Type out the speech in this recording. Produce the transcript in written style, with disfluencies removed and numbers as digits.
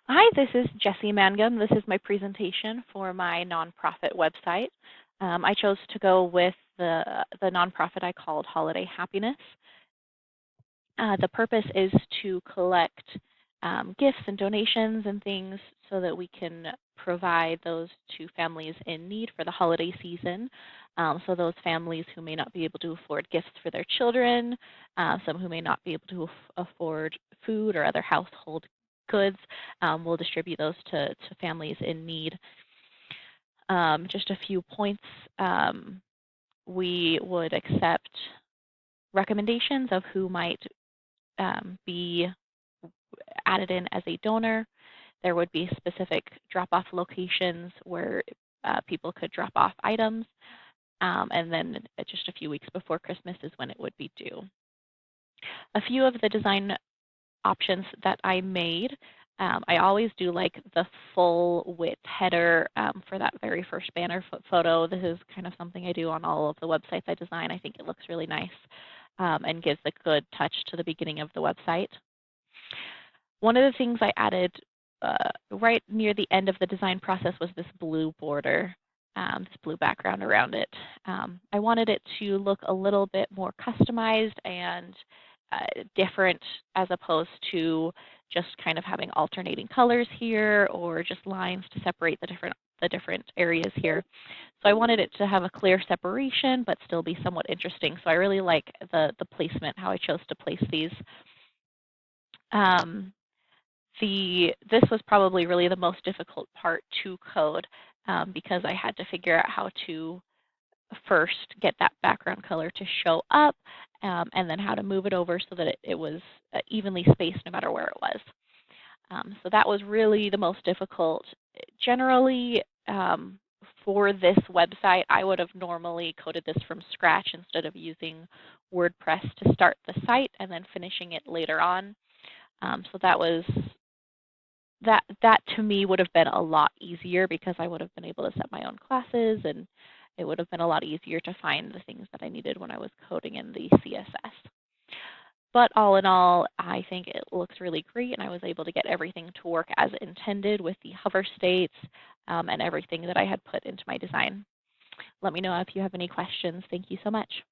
Hi, this is Jessie Mangum. This is my presentation for my nonprofit website. I chose to go with the nonprofit I called Holiday Happiness. The purpose is to collect gifts and donations and things so that we can provide those to families in need for the holiday season. So those families who may not be able to afford gifts for their children, some who may not be able to afford food or other household goods, we'll distribute those to families in need. Just a few points. We would accept recommendations of who might be added in as a donor. There would be specific drop-off locations where people could drop off items. And then just a few weeks before Christmas is when it would be due. A few of the design options that I made, I always do like the full width header for that very first banner photo. This is kind of something I do on all of the websites I design. I think it looks really nice and gives a good touch to the beginning of the website. One of the things I added right near the end of the design process was this blue border, this blue background around it. I wanted it to look a little bit more customized and different as opposed to just kind of having alternating colors here or just lines to separate the different areas here. So I wanted it to have a clear separation but still be somewhat interesting. So I really like the placement, how I chose to place these. This was probably really the most difficult part to code because I had to figure out how to first get that background color to show up and then how to move it over so that it was evenly spaced no matter where it was. So that was really the most difficult. Generally, for this website, I would have normally coded this from scratch instead of using WordPress to start the site and then finishing it later on. So that to me would have been a lot easier because I would have been able to set my own classes and it would have been a lot easier to find the things that I needed when I was coding in the CSS. But all in all, I think it looks really great and I was able to get everything to work as intended with the hover states and everything that I had put into my design. Let me know if you have any questions. Thank you so much.